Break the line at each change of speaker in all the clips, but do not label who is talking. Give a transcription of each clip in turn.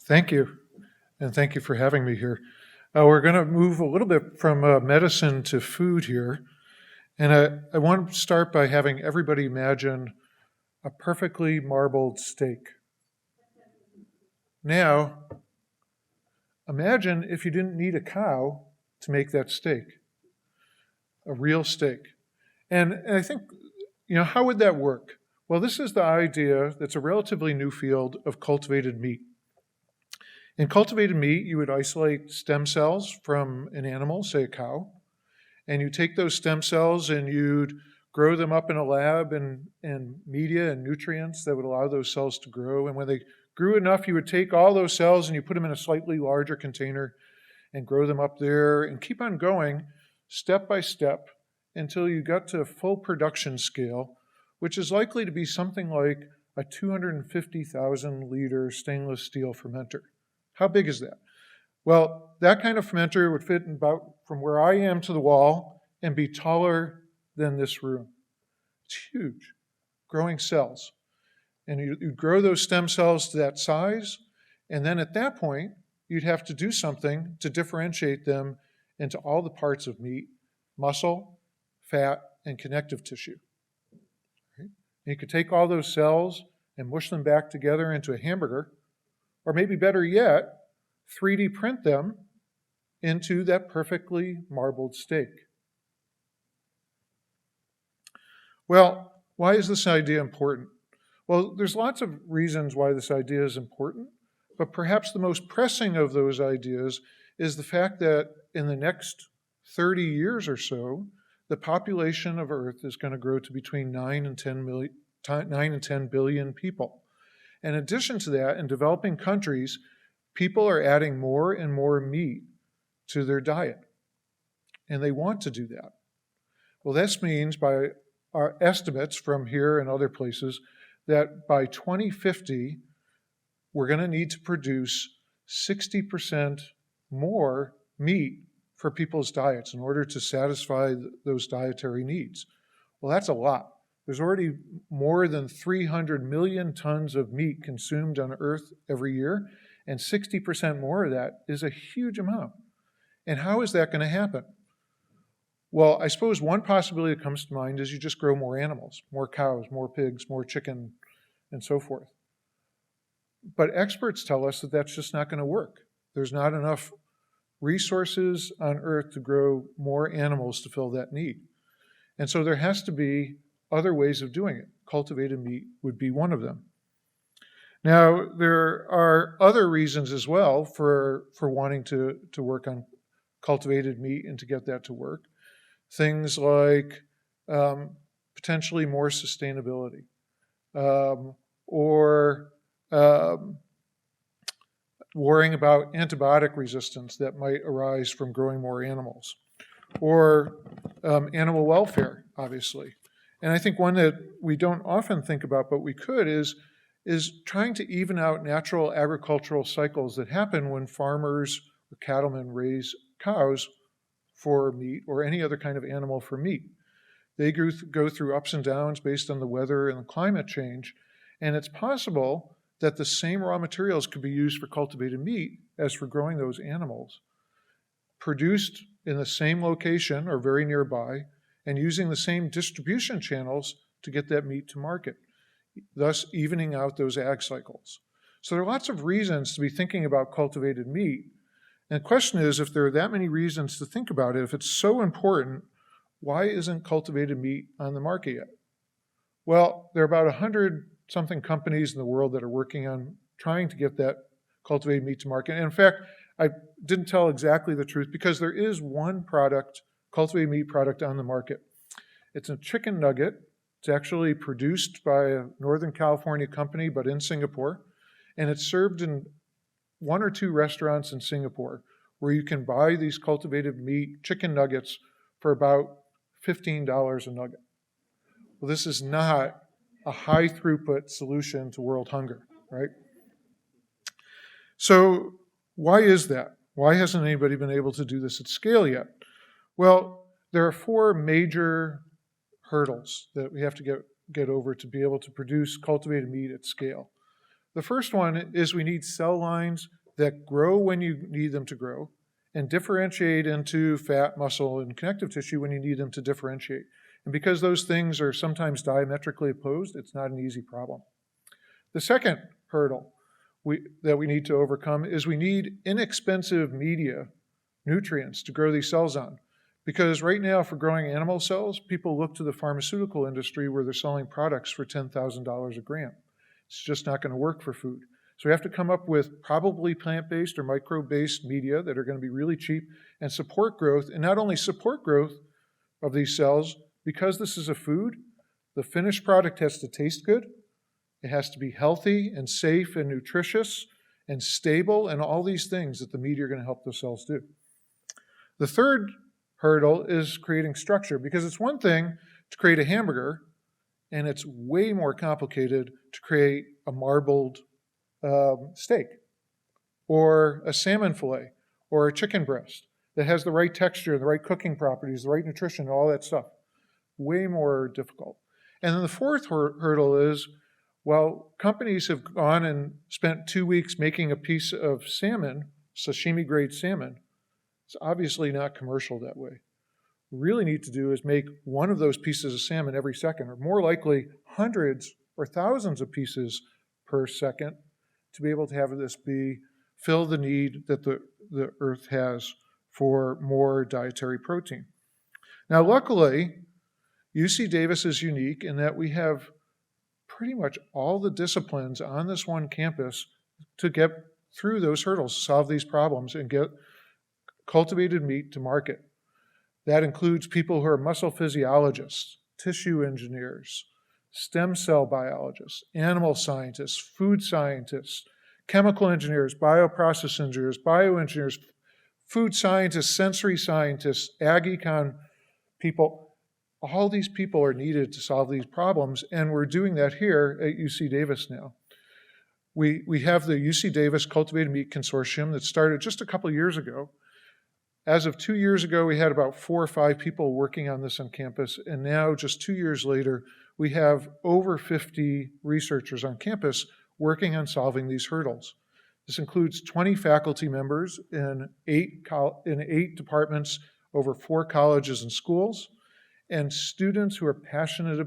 Thank you, and thank you for having me here. We're going to move a little bit from medicine to food here, and I want to start by having everybody imagine a perfectly marbled steak. Now, imagine if you didn't need a cow to make that steak, a real steak. And I think, how would that work? Well, this is the idea that's a relatively new field of cultivated meat. In cultivated meat, you would isolate stem cells from an animal, say a cow, and you take those stem cells and you'd grow them up in a lab and media and nutrients that would allow those cells to grow. And when they grew enough, you would take all those cells and you put them in a slightly larger container and grow them up there and keep on going step by step until you got to full production scale, which is likely to be something like a 250,000 liter stainless steel fermenter. How big is that? Well, that kind of fermenter would fit in about from where I am to the wall and be taller than this room. It's huge, growing cells. And you'd grow those stem cells to that size, and then at that point, you'd have to do something to differentiate them into all the parts of meat: muscle, fat, and connective tissue. Right? And you could take all those cells and mush them back together into a hamburger, or maybe better yet, 3D print them into that perfectly marbled steak. Well, why is this idea important? Well, there's lots of reasons why this idea is important, but perhaps the most pressing of those ideas is the fact that in the next 30 years or so, the population of Earth is going to grow to between 9 and 10 billion people. In addition to that, in developing countries, people are adding more and more meat to their diet, and they want to do that. Well, this means, by our estimates from here and other places, that by 2050, we're going to need to produce 60% more meat for people's diets in order to satisfy those dietary needs. Well, that's a lot. There's already more than 300 million tons of meat consumed on Earth every year, and 60% more of that is a huge amount. And how is that going to happen? Well, I suppose one possibility that comes to mind is you just grow more animals, more cows, more pigs, more chicken, and so forth. But experts tell us that that's just not going to work. There's not enough resources on Earth to grow more animals to fill that need. And so there has to be other ways of doing it. Cultivated meat would be one of them. Now, there are other reasons as well for wanting to work on cultivated meat and to get that to work. Things like potentially more sustainability, or worrying about antibiotic resistance that might arise from growing more animals, or animal welfare, obviously. And I think one that we don't often think about, but we could, is trying to even out natural agricultural cycles that happen when farmers or cattlemen raise cows for meat or any other kind of animal for meat. They go through ups and downs based on the weather and the climate change, and it's possible that the same raw materials could be used for cultivated meat as for growing those animals, produced in the same location or very nearby, and using the same distribution channels to get that meat to market, thus evening out those ag cycles. So there are lots of reasons to be thinking about cultivated meat. And the question is, if there are that many reasons to think about it, if it's so important, why isn't cultivated meat on the market yet? Well, there are about 100-something companies in the world that are working on trying to get that cultivated meat to market. And in fact, I didn't tell exactly the truth, because there is one product, cultivated meat product, on the market. It's a chicken nugget. It's actually produced by a Northern California company, but in Singapore. And it's served in 1 or 2 restaurants in Singapore, where you can buy these cultivated meat chicken nuggets for about $15 a nugget. Well, this is not a high throughput solution to world hunger, right? So why is that? Why hasn't anybody been able to do this at scale yet? Well, there are 4 major hurdles that we have to get over to be able to produce cultivated meat at scale. The first one is we need cell lines that grow when you need them to grow and differentiate into fat, muscle, and connective tissue when you need them to differentiate. And because those things are sometimes diametrically opposed, it's not an easy problem. The second hurdle that we need to overcome is we need inexpensive media, nutrients, to grow these cells on. Because right now, for growing animal cells, people look to the pharmaceutical industry where they're selling products for $10,000 a gram. It's just not going to work for food. So we have to come up with probably plant-based or microbe-based media that are going to be really cheap and support growth, and not only support growth of these cells, because this is a food, the finished product has to taste good, it has to be healthy and safe and nutritious and stable, and all these things that the media are going to help the cells do. The third hurdle is creating structure, because it's one thing to create a hamburger, and it's way more complicated to create a marbled steak or a salmon fillet or a chicken breast that has the right texture, the right cooking properties, the right nutrition, all that stuff. Way more difficult. And then the fourth hurdle is, well, companies have gone and spent 2 weeks making a piece of salmon, sashimi grade salmon. It's obviously not commercial that way. What we really need to do is make one of those pieces of salmon every second, or more likely hundreds or thousands of pieces per second, to be able to have this fill the need that the earth has for more dietary protein. Now, luckily, UC Davis is unique in that we have pretty much all the disciplines on this one campus to get through those hurdles, solve these problems, and get cultivated meat to market. That includes people who are muscle physiologists, tissue engineers, stem cell biologists, animal scientists, food scientists, chemical engineers, bioprocess engineers, bioengineers, food scientists, sensory scientists, ag econ people. All these people are needed to solve these problems, and we're doing that here at UC Davis now. We have the UC Davis Cultivated Meat Consortium that started just a couple of years ago. As of 2 years ago, we had about 4 or 5 people working on this on campus, and now, just 2 years later, we have over 50 researchers on campus working on solving these hurdles. This includes 20 faculty members in 8 departments over 4 colleges and schools, and students who are passionate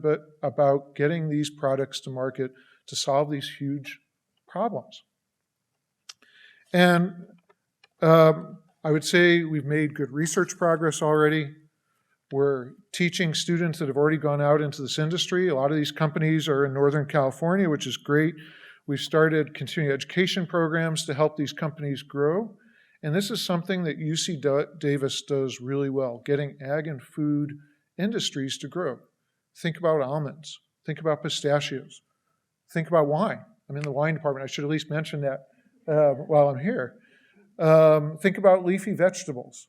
about getting these products to market to solve these huge problems. And I would say we've made good research progress already. We're teaching students that have already gone out into this industry. A lot of these companies are in Northern California, which is great. We've started continuing education programs to help these companies grow. And this is something that UC Davis does really well, getting ag and food industries to grow. Think about almonds. Think about pistachios. Think about wine. I'm in the wine department. I should at least mention that while I'm here. Think about leafy vegetables.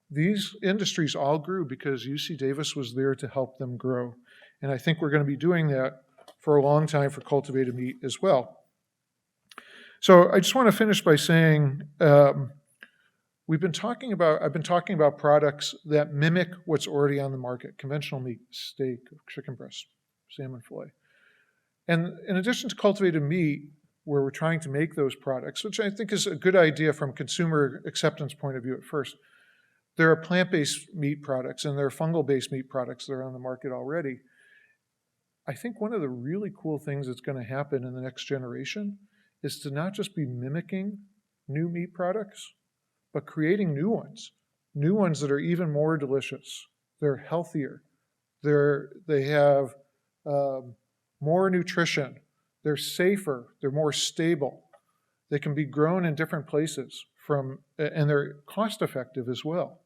These industries all grew because UC Davis was there to help them grow. And I think we're going to be doing that for a long time for cultivated meat as well. So I just want to finish by saying I've been talking about products that mimic what's already on the market: conventional meat, steak, chicken breast, salmon fillet. And in addition to cultivated meat, where we're trying to make those products, which I think is a good idea from consumer acceptance point of view at first, there are plant-based meat products and there are fungal-based meat products that are on the market already. I think one of the really cool things that's going to happen in the next generation is to not just be mimicking new meat products, but creating new ones that are even more delicious. They're healthier. They have more nutrition. They're safer. They're more stable. They can be grown in different places and they're cost effective as well.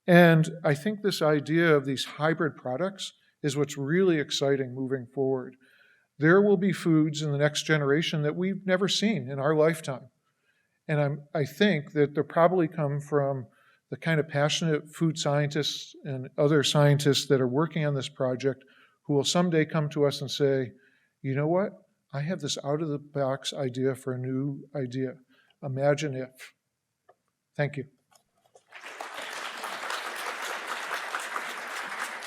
And I think this idea of these hybrid products is what's really exciting moving forward. There will be foods in the next generation that we've never seen in our lifetime. And I think that they'll probably come from the kind of passionate food scientists and other scientists that are working on this project who will someday come to us and say, you know what? I have this out-of-the-box idea for a new idea. Imagine if. Thank you.